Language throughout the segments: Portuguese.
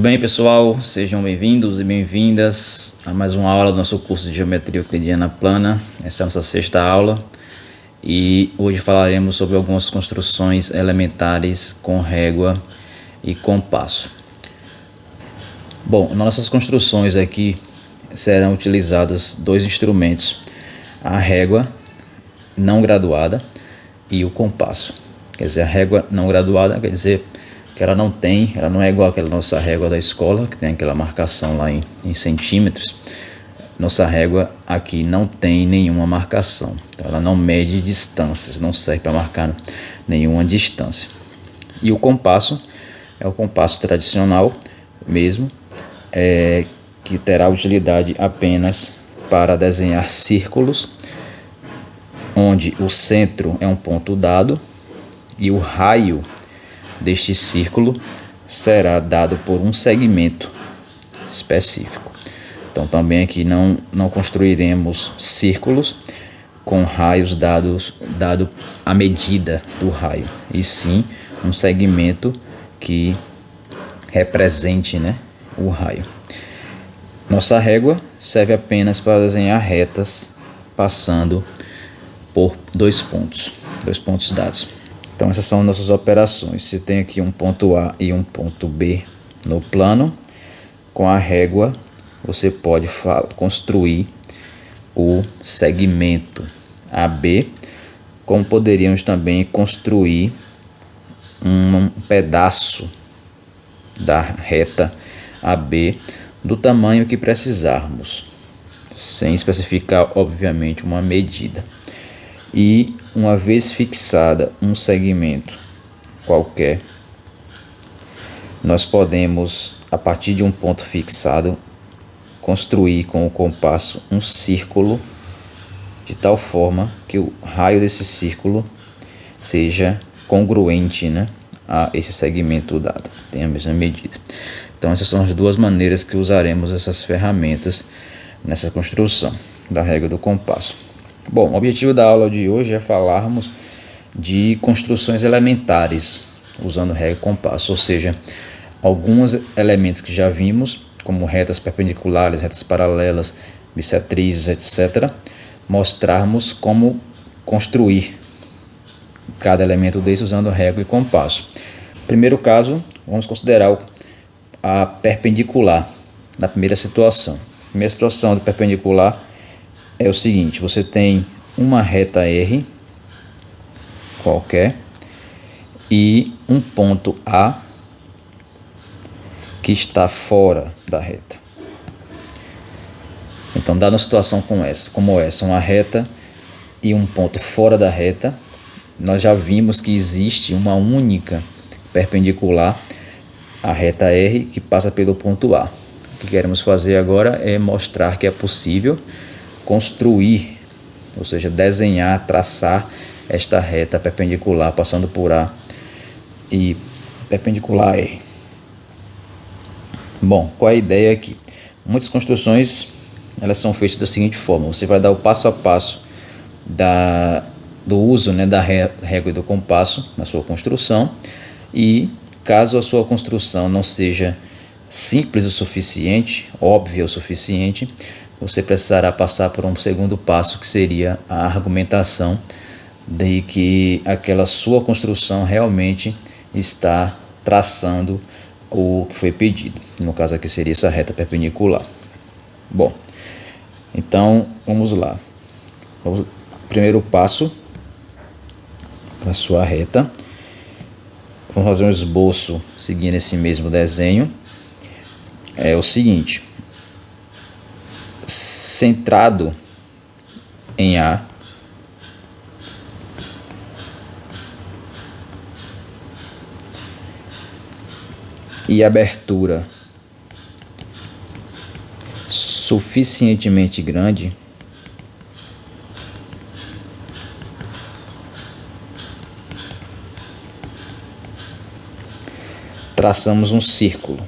bem, pessoal? Sejam bem-vindos e bem-vindas a mais uma aula do nosso curso de Geometria Euclidiana Plana. Essa é a nossa sexta aula e hoje falaremos sobre algumas construções elementares com régua e compasso. Bom, nas nossas construções aqui serão utilizados dois instrumentos, a régua não graduada e o compasso. Quer dizer, a régua não graduada quer dizer que ela não é igual àquela nossa régua da escola, que tem aquela marcação lá em centímetros. Nossa régua aqui não tem nenhuma marcação, então ela não mede distâncias, não serve para marcar nenhuma distância. E o compasso é o compasso tradicional mesmo, que terá utilidade apenas para desenhar círculos, onde o centro é um ponto dado e o raio deste círculo será dado por um segmento específico. Então também aqui não construiremos círculos com raios dado a medida do raio, e sim um segmento que represente, o raio. Nossa régua serve apenas para desenhar retas passando por dois pontos dados. Então essas são nossas operações. Se tem aqui um ponto A e um ponto B no plano, com a régua você pode construir o segmento AB, como poderíamos também construir um pedaço da reta AB do tamanho que precisarmos, sem especificar obviamente uma medida. E uma vez fixada um segmento qualquer, nós podemos, a partir de um ponto fixado, construir com o compasso um círculo de tal forma que o raio desse círculo seja congruente, a esse segmento dado, tem a mesma medida. Então essas são as duas maneiras que usaremos essas ferramentas nessa construção da régua do compasso. Bom, o objetivo da aula de hoje é falarmos de construções elementares usando régua e compasso, ou seja, alguns elementos que já vimos, como retas perpendiculares, retas paralelas, bissetrizes, etc., mostrarmos como construir cada elemento desse usando régua e compasso. Primeiro caso, vamos considerar a perpendicular na primeira situação. A primeira situação de perpendicular é o seguinte: você tem uma reta R qualquer e um ponto A que está fora da reta. Então, dada uma situação como essa, uma reta e um ponto fora da reta, nós já vimos que existe uma única perpendicular à reta R que passa pelo ponto A. O que queremos fazer agora é mostrar que é possível construir, ou seja, desenhar, traçar esta reta perpendicular passando por A e perpendicular a R. Bom, qual é a ideia aqui? Muitas construções elas são feitas da seguinte forma: você vai dar o passo a passo do uso da régua e do compasso na sua construção, e caso a sua construção não seja simples o suficiente, óbvia o suficiente, você precisará passar por um segundo passo, que seria a argumentação de que aquela sua construção realmente está traçando o que foi pedido. No caso aqui seria essa reta perpendicular. Bom, então vamos lá. Primeiro passo para a sua reta. Vamos fazer um esboço seguindo esse mesmo desenho. É o seguinte: centrado em A, e abertura suficientemente grande, traçamos um círculo.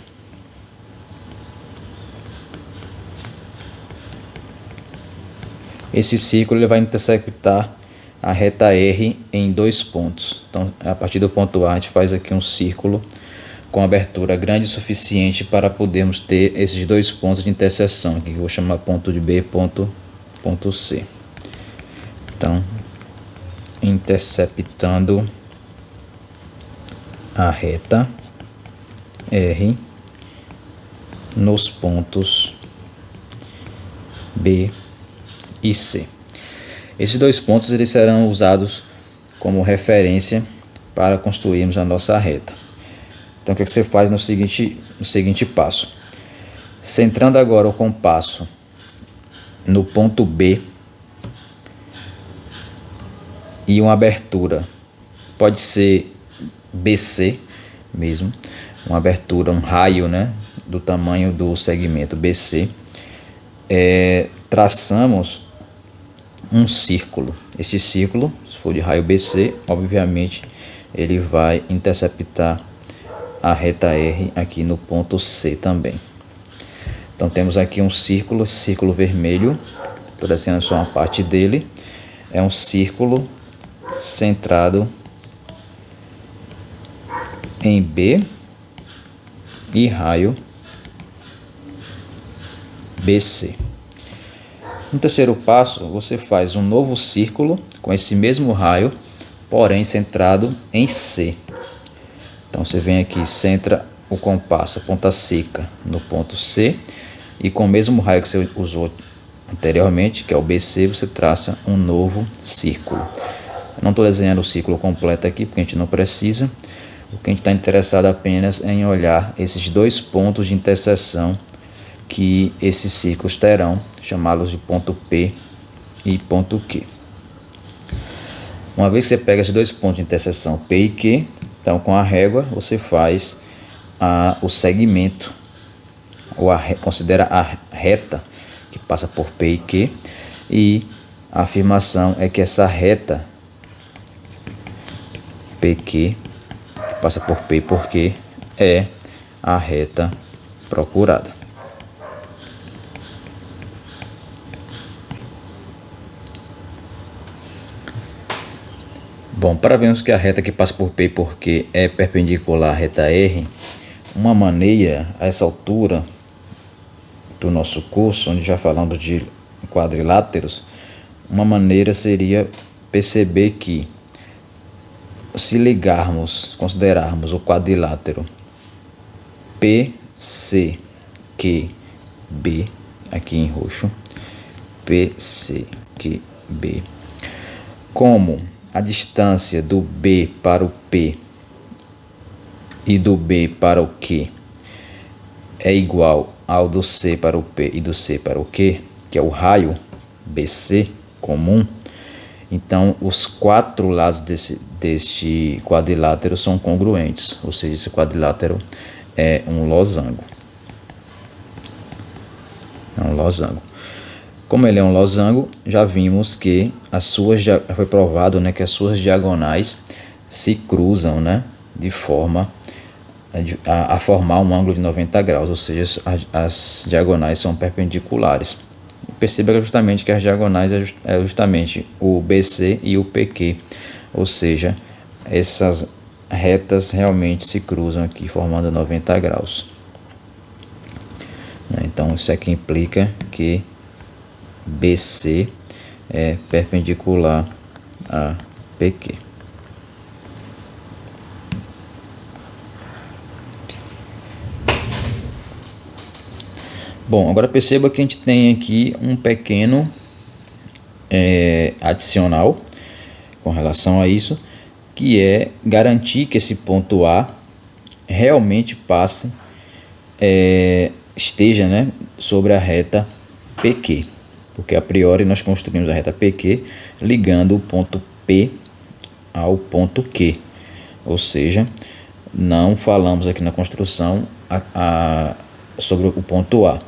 Esse círculo ele vai intersectar a reta R em dois pontos. Então, a partir do ponto A, a gente faz aqui um círculo com abertura grande o suficiente para podermos ter esses dois pontos de interseção, que eu vou chamar ponto de B e ponto C. Então, interceptando a reta R nos pontos B e C. Esses dois pontos eles serão usados como referência para construirmos a nossa reta. Então, o que você faz no seguinte passo? Centrando agora o compasso no ponto B e uma abertura, pode ser BC mesmo, uma abertura, um raio, né, do tamanho do segmento BC, traçamos um círculo. Este círculo, se for de raio BC, obviamente ele vai interceptar a reta R aqui no ponto C também. Então temos aqui um círculo, círculo vermelho, estou descendo só uma parte dele, é um círculo centrado em B e raio BC. No terceiro passo, você faz um novo círculo com esse mesmo raio, porém centrado em C. Então você vem aqui, centra o compasso, a ponta seca, no ponto C, e com o mesmo raio que você usou anteriormente, que é o BC, você traça um novo círculo. Eu não estou desenhando o círculo completo aqui, porque a gente não precisa. O que a gente está interessado apenas é em olhar esses dois pontos de interseção que esses círculos terão, chamá-los de ponto P e ponto Q. Uma vez que você pega esses dois pontos de interseção P e Q, então com a régua você faz o segmento, considera a reta que passa por P e Q, e a afirmação é que essa reta PQ, que passa por P e por Q, é a reta procurada. Bom, para vermos que a reta que passa por P e por Q é perpendicular à reta R, uma maneira, a essa altura do nosso curso, onde já falamos de quadriláteros, uma maneira seria perceber que, se considerarmos o quadrilátero PCQB, aqui em roxo, PCQB, como a distância do B para o P e do B para o Q é igual ao do C para o P e do C para o Q, que é o raio BC comum, então os quatro lados deste quadrilátero são congruentes, ou seja, esse quadrilátero é um losango. Como ele é um losango, já vimos que foi provado, né, que as suas diagonais se cruzam, né, de forma a formar um ângulo de 90 graus, ou seja, as diagonais são perpendiculares. Perceba justamente que as diagonais é justamente o BC e o PQ, ou seja, essas retas realmente se cruzam aqui formando 90 graus. Então isso aqui implica que BC é perpendicular a PQ. Bom, agora perceba que a gente tem aqui um pequeno adicional com relação a isso, que é garantir que esse ponto A realmente esteja, né, sobre a reta PQ, porque a priori nós construímos a reta PQ ligando o ponto P ao ponto Q, ou seja, não falamos aqui na construção sobre o ponto A.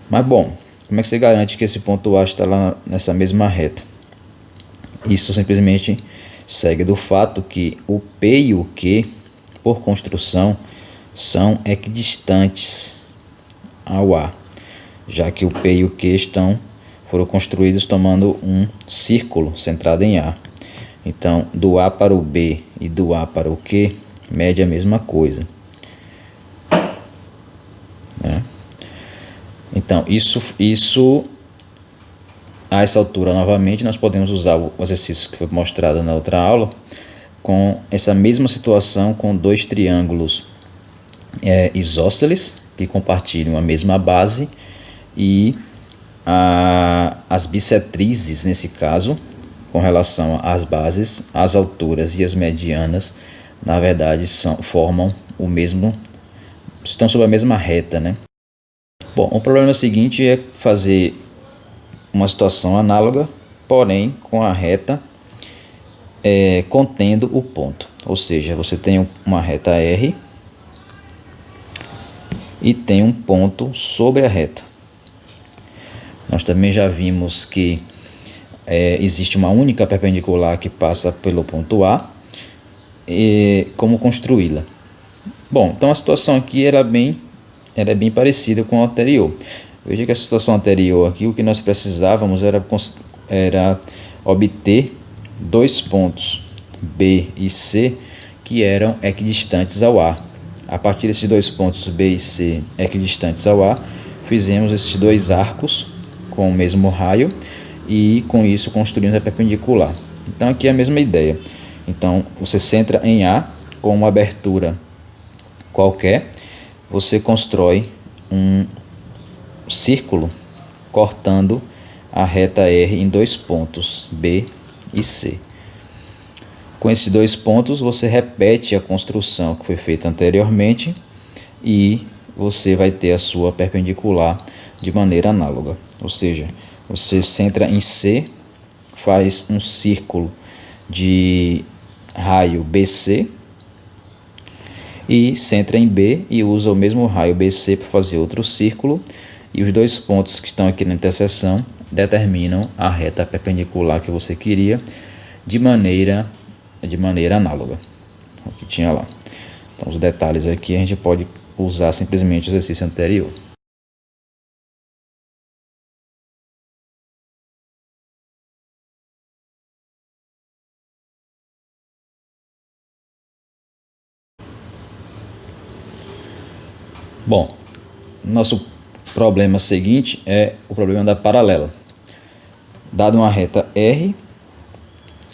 Mas bom, como é que você garante que esse ponto A está lá nessa mesma reta? Isso simplesmente segue do fato que o P e o Q, por construção, são equidistantes ao A. já que o P e o Q foram construídos tomando um círculo centrado em A. Então, do A para o B e do A para o Q, mede a mesma coisa, né? Então, a essa altura, novamente, nós podemos usar o exercício que foi mostrado na outra aula, com essa mesma situação com dois triângulos isósceles, que compartilham a mesma base, e as bissetrizes, nesse caso, com relação às bases, as alturas e as medianas, na verdade, formam o mesmo, estão sob a mesma reta, né? Bom, o problema seguinte é fazer uma situação análoga, porém com a reta contendo o ponto. Ou seja, você tem uma reta R e tem um ponto sobre a reta. Nós também já vimos que existe uma única perpendicular que passa pelo ponto A, e como construí-la. Bom, então a situação aqui ela é bem parecida com a anterior. Veja que a situação anterior aqui, o que nós precisávamos era obter dois pontos B e C que eram equidistantes ao A. A partir desses dois pontos B e C equidistantes ao A, fizemos esses dois arcos com o mesmo raio e com isso construímos a perpendicular. Então aqui é a mesma ideia. Então você centra em A com uma abertura qualquer, você constrói um círculo cortando a reta R em dois pontos B e C. Com esses dois pontos você repete a construção que foi feita anteriormente e você vai ter a sua perpendicular de maneira análoga. Ou seja, você centra em C, faz um círculo de raio BC e centra em B e usa o mesmo raio BC para fazer outro círculo, e os dois pontos que estão aqui na interseção determinam a reta perpendicular que você queria de maneira análoga, o que tinha lá. Então os detalhes aqui a gente pode usar simplesmente o exercício anterior. Bom, nosso problema seguinte é o problema da paralela. Dado uma reta R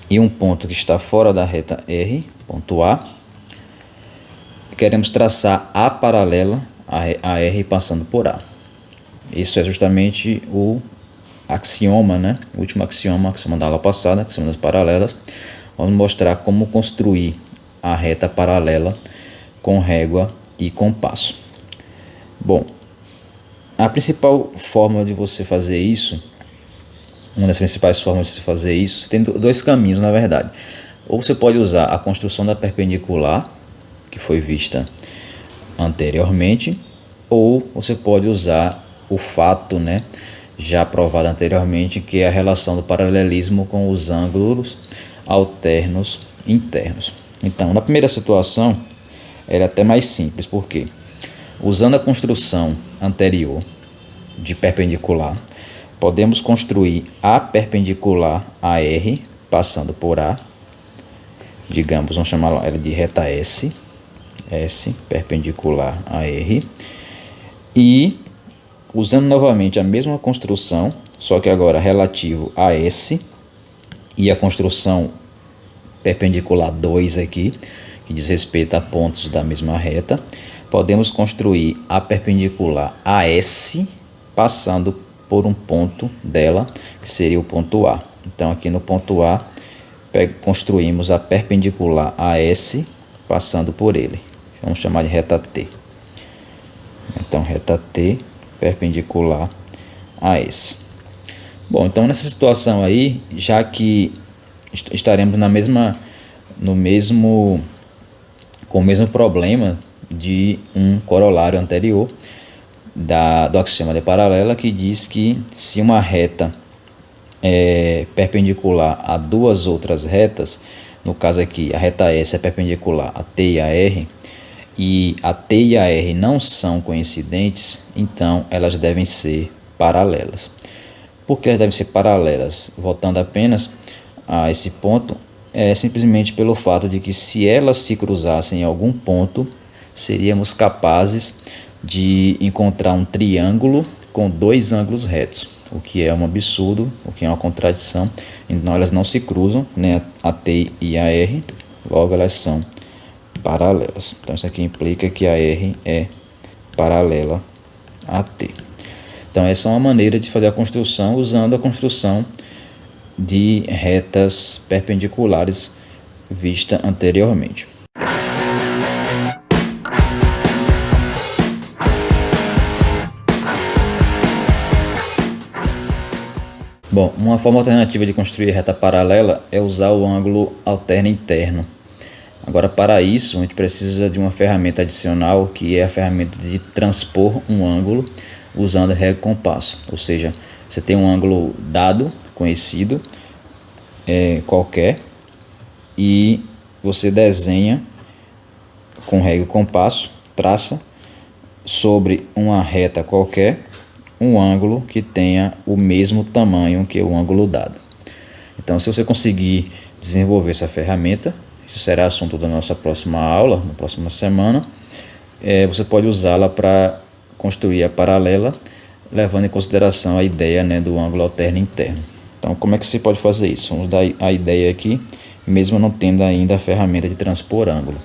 e um ponto que está fora da reta R, ponto A, queremos traçar a paralela a R passando por A. Isso é justamente o axioma, né? O último axioma da aula passada, que são das paralelas. Vamos mostrar como construir a reta paralela com régua e compasso. Bom, a principal forma de você fazer isso, uma das principais formas de se fazer isso, você tem dois caminhos, na verdade. Ou você pode usar a construção da perpendicular, que foi vista anteriormente, ou você pode usar o fato, né, já provado anteriormente, que é a relação do paralelismo com os ângulos alternos internos. Então, na primeira situação, era até mais simples, porque usando a construção anterior de perpendicular, podemos construir a perpendicular a R passando por A. Digamos, vamos chamar ela de reta S perpendicular a R. E usando novamente a mesma construção, só que agora relativo a S, e a construção perpendicular 2 aqui, que diz respeito a pontos da mesma reta, podemos construir a perpendicular a S passando por um ponto dela, que seria o ponto A. Então aqui no ponto A, construímos a perpendicular a S passando por ele. Vamos chamar de reta T. Então reta T perpendicular a S. Bom, então nessa situação aí, já que estaremos com o mesmo problema de um corolário anterior do axioma de paralela, que diz que se uma reta é perpendicular a duas outras retas, no caso aqui a reta S é perpendicular a T e a R, e a T e a R não são coincidentes, então elas devem ser paralelas. Por que elas devem ser paralelas? Voltando apenas a esse ponto, é simplesmente pelo fato de que se elas se cruzassem em algum ponto, seríamos capazes de encontrar um triângulo com dois ângulos retos, o que é um absurdo, o que é uma contradição. Então elas não se cruzam, né, a T e a R, logo elas são paralelas. Então isso aqui implica que a R é paralela a T. Então essa é uma maneira de fazer a construção usando a construção de retas perpendiculares vista anteriormente. Bom, uma forma alternativa de construir reta paralela é usar o ângulo alterno interno. Agora, para isso, a gente precisa de uma ferramenta adicional, que é a ferramenta de transpor um ângulo usando régua e compasso. Ou seja, você tem um ângulo dado, conhecido, qualquer, e você desenha com régua e compasso, traça sobre uma reta qualquer um ângulo que tenha o mesmo tamanho que o ângulo dado. Então, se você conseguir desenvolver essa ferramenta, isso será assunto da nossa próxima aula, na próxima semana, você pode usá-la para construir a paralela, levando em consideração a ideia, né, do ângulo alterno interno. Então, como é que você pode fazer isso? Vamos dar a ideia aqui, mesmo não tendo ainda a ferramenta de transpor ângulo.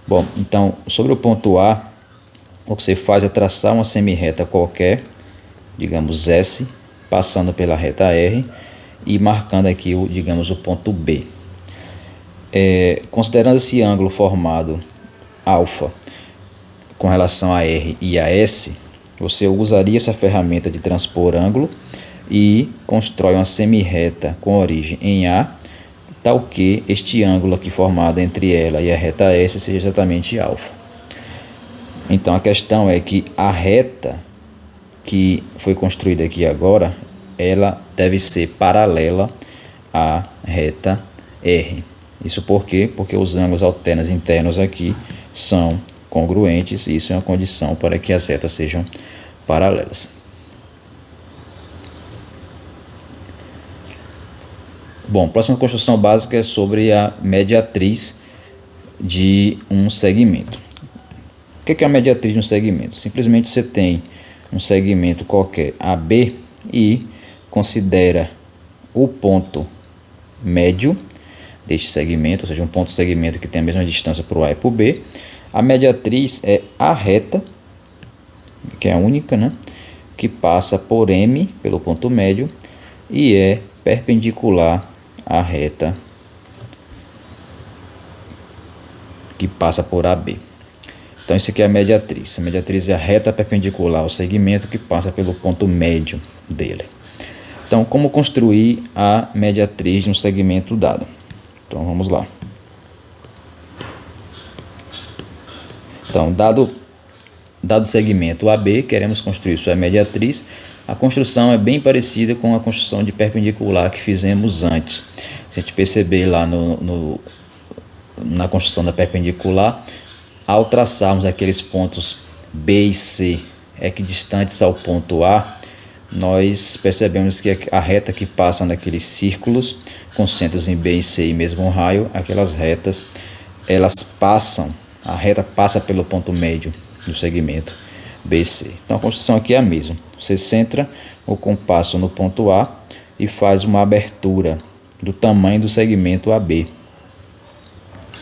Bom, então, sobre o ponto A, o que você faz é traçar uma semirreta qualquer, digamos S, passando pela reta R e marcando aqui digamos o ponto B. Considerando esse ângulo formado alfa com relação a R e a S, você usaria essa ferramenta de transpor ângulo e constrói uma semirreta com origem em A, tal que este ângulo aqui formado entre ela e a reta S seja exatamente alfa. Então a questão é que a reta que foi construída aqui agora, ela deve ser paralela à reta R. Isso por quê? Porque os ângulos alternos internos aqui são congruentes e isso é uma condição para que as retas sejam paralelas. Bom, a próxima construção básica é sobre a mediatriz de um segmento. O que é a mediatriz de um segmento? Simplesmente você tem um segmento qualquer AB e considera o ponto médio deste segmento, ou seja, um ponto segmento que tem a mesma distância para o A e para o B. A mediatriz é a reta, que é a única, né, que passa por M, pelo ponto médio, e é perpendicular à reta que passa por AB. Então isso aqui é a mediatriz. A mediatriz é a reta perpendicular ao segmento que passa pelo ponto médio dele. Então, como construir a mediatriz de um segmento dado? Então vamos lá. Então, dado o segmento AB, queremos construir sua mediatriz. A construção é bem parecida com a construção de perpendicular que fizemos antes. Se a gente perceber lá na construção da perpendicular, ao traçarmos aqueles pontos B e C equidistantes ao ponto A, nós percebemos que a reta que passa naqueles círculos com centros em B e C e mesmo raio, aquelas retas, a reta passa pelo ponto médio do segmento BC. Então a construção aqui é a mesma. Você centra o compasso no ponto A e faz uma abertura do tamanho do segmento AB,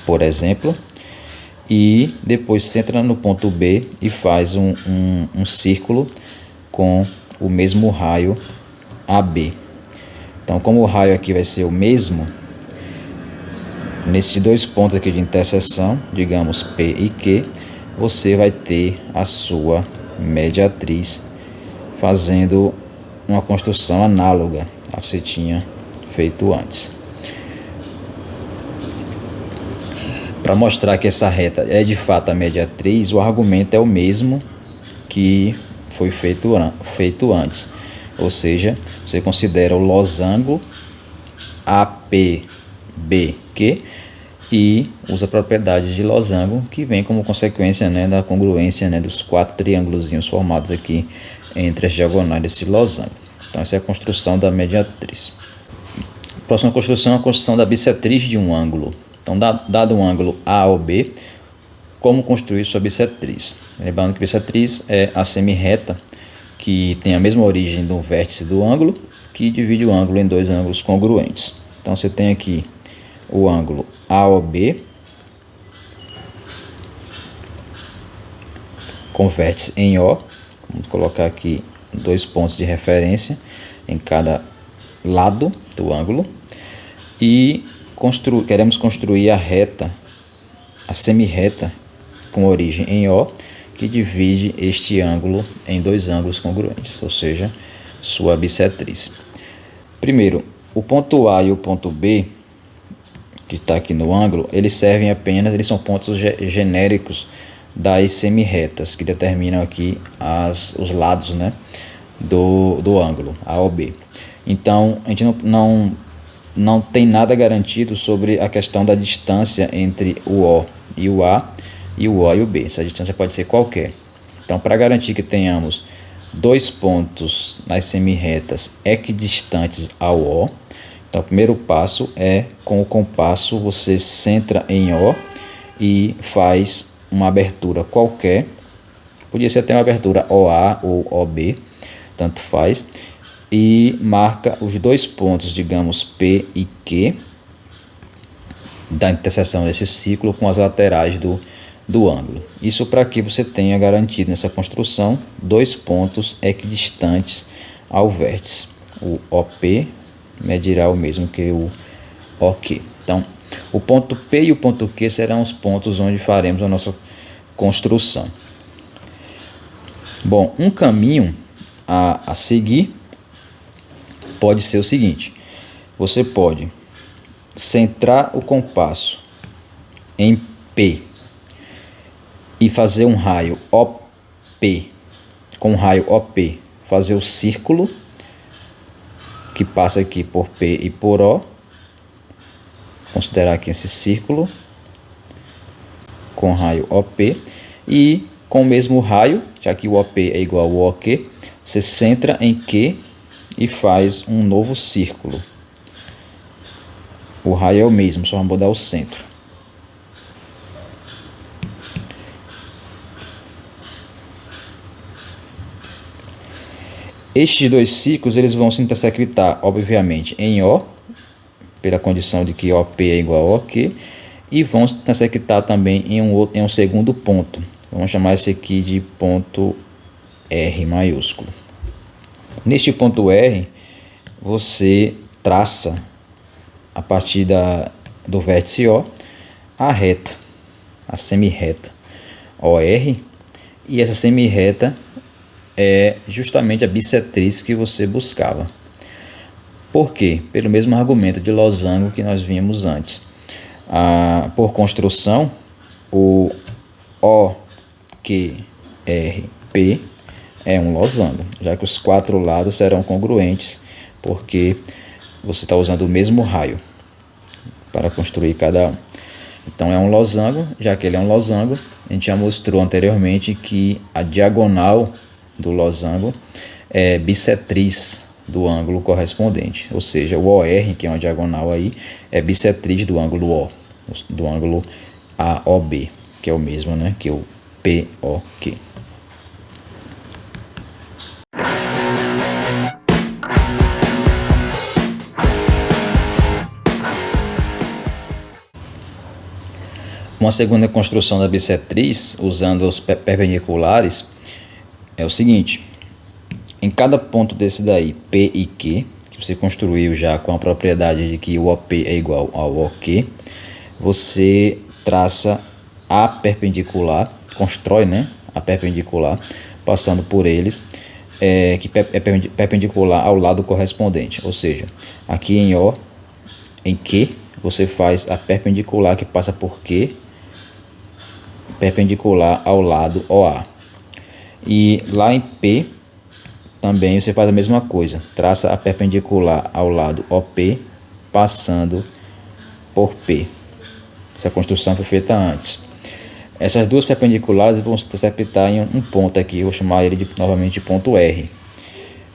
por exemplo, e depois centra no ponto B e faz um círculo com o mesmo raio AB. Então, como o raio aqui vai ser o mesmo, nesses dois pontos aqui de interseção, digamos P e Q, você vai ter a sua mediatriz fazendo uma construção análoga à que você tinha feito antes. Para mostrar que essa reta é de fato a mediatriz, o argumento é o mesmo que foi feito antes. Ou seja, você considera o losango APBQ e usa propriedades de losango que vem como consequência, né, da congruência, né, dos quatro triângulos formados aqui entre as diagonais desse losango. Então essa é a construção da mediatriz. A próxima construção é a construção da bissetriz de um ângulo. Então, dado um ângulo A ou B, como construir sua bissetriz? Lembrando que bissetriz é a semirreta que tem a mesma origem do vértice do ângulo, que divide o ângulo em dois ângulos congruentes. Então você tem aqui o ângulo AOB com vértice em O. Vamos colocar aqui 2 pontos de referência em cada lado do ângulo. E queremos construir a reta, a semirreta com origem em O, que divide este ângulo em dois ângulos congruentes, ou seja, sua bissetriz. Primeiro, o ponto A e o ponto B, que está aqui no ângulo, eles são pontos genéricos das semirretas, que determinam aqui os lados, né, do ângulo, A ou B. Então, a gente não tem nada garantido sobre a questão da distância entre o O e o A, e o O e o B. Essa distância pode ser qualquer. Então, para garantir que tenhamos dois pontos nas semirretas equidistantes ao O, então o primeiro passo é, com o compasso, você centra em O e faz uma abertura qualquer. Podia ser até uma abertura OA ou OB, tanto faz. E marca os dois pontos, digamos, P e Q, da interseção desse ciclo com as laterais do ângulo. Isso para que você tenha garantido nessa construção dois pontos equidistantes ao vértice. O OP medirá o mesmo que o OQ. Então, o ponto P e o ponto Q serão os pontos onde faremos a nossa construção. Bom, um caminho a seguir pode ser o seguinte: você pode centrar o compasso em P e fazer um raio OP, com um raio OP, fazer o círculo que passa aqui por P e por O, considerar aqui esse círculo com raio OP, e com o mesmo raio, já que o OP é igual ao OQ, você centra em Q e faz um novo círculo. O raio é o mesmo, só vamos mudar o centro. Estes dois ciclos eles vão se intersectar, obviamente, em O, pela condição de que OP é igual a OQ, e vão se intersectar também em um segundo ponto. Vamos chamar esse aqui de ponto R maiúsculo. Neste ponto R, você traça, a partir do vértice O, a reta, a semirreta OR, e essa semirreta é justamente a bissetriz que você buscava. Por quê? Pelo mesmo argumento de losango que nós vimos antes. Por construção, o OQRP é um losango, já que os quatro lados serão congruentes, porque você está usando o mesmo raio para construir cada um. Então é um losango. Já que ele é um losango, a gente já mostrou anteriormente que a diagonal do losango é bissetriz do ângulo correspondente, ou seja, o OR, que é uma diagonal aí, é bissetriz do ângulo O, do ângulo AOB, que é o mesmo, né, que o POQ. Uma segunda construção da bissetriz, usando os perpendiculares, é o seguinte: em cada ponto desse daí, P e Q, que você construiu já com a propriedade de que o OP é igual ao OQ, você traça a perpendicular, constrói, né, a perpendicular, passando por eles, que é perpendicular ao lado correspondente. Ou seja, aqui em O, em Q, você faz a perpendicular que passa por Q, perpendicular ao lado OA. E lá em P também você faz a mesma coisa, traça a perpendicular ao lado OP, passando por P. Essa construção foi feita antes. Essas duas perpendiculares vão se interceptar em um ponto aqui, eu vou chamar ele novamente de ponto R.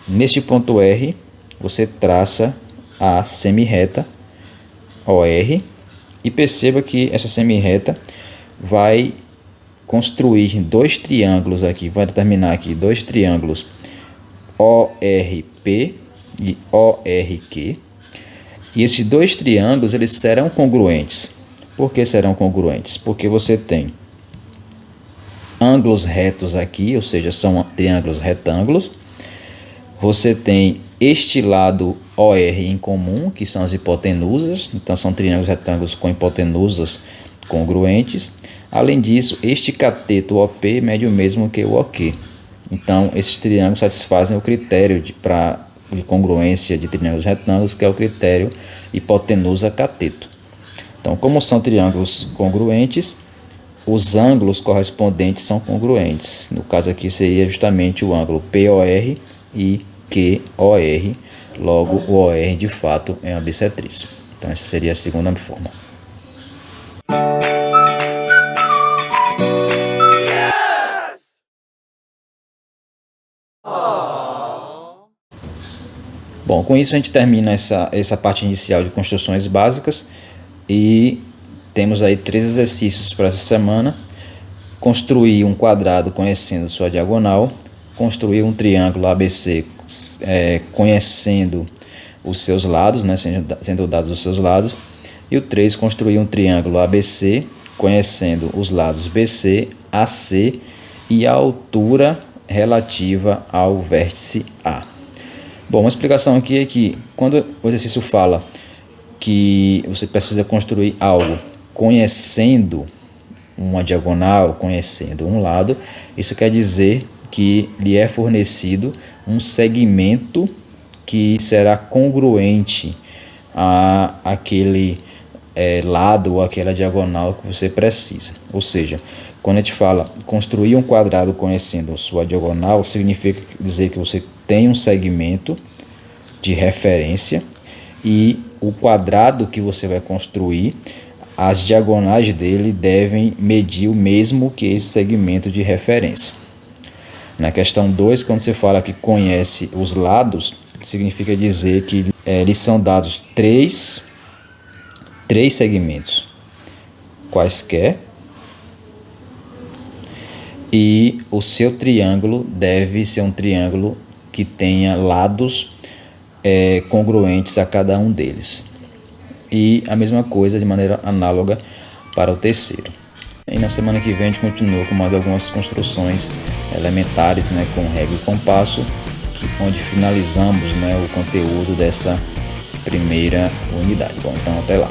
Neste ponto R, você traça a semirreta OR e perceba que essa semirreta vai construir dois triângulos aqui, vai determinar aqui dois triângulos ORP e ORQ. E esses dois triângulos eles serão congruentes. Por que serão congruentes? Porque você tem ângulos retos aqui, ou seja, são triângulos retângulos. Você tem este lado OR em comum, que são as hipotenusas. Então são triângulos retângulos com hipotenusas congruentes. Além disso, este cateto OP mede o mesmo que o OQ. Então esses triângulos satisfazem o critério de congruência de triângulos retângulos, que é o critério hipotenusa-cateto. Então, como são triângulos congruentes, os ângulos correspondentes são congruentes. No caso aqui seria justamente o ângulo POR e QOR. Logo, o OR de fato é uma bissetriz. Então, essa seria a segunda forma. Bom, com isso a gente termina essa parte inicial de construções básicas e temos aí 3 exercícios para essa semana. Construir um quadrado conhecendo sua diagonal, construir um triângulo ABC conhecendo os seus lados, né, sendo dados os seus lados, e o 3, construir um triângulo ABC conhecendo os lados BC, AC e a altura relativa ao vértice A. Bom, uma explicação aqui é que quando o exercício fala que você precisa construir algo conhecendo uma diagonal, conhecendo um lado, isso quer dizer que lhe é fornecido um segmento que será congruente a aquele lado ou aquela diagonal que você precisa. Ou seja, quando a gente fala construir um quadrado conhecendo sua diagonal, significa dizer que você tem um segmento de referência e o quadrado que você vai construir, as diagonais dele devem medir o mesmo que esse segmento de referência. Na questão 2, quando você fala que conhece os lados, significa dizer que lhes são dados três segmentos quaisquer e o seu triângulo deve ser um triângulo que tenha lados congruentes a cada um deles. E a mesma coisa de maneira análoga para o terceiro. E na semana que vem a gente continua com mais algumas construções elementares, né, com régua e compasso, onde finalizamos, né, o conteúdo dessa primeira unidade. Bom, então até lá.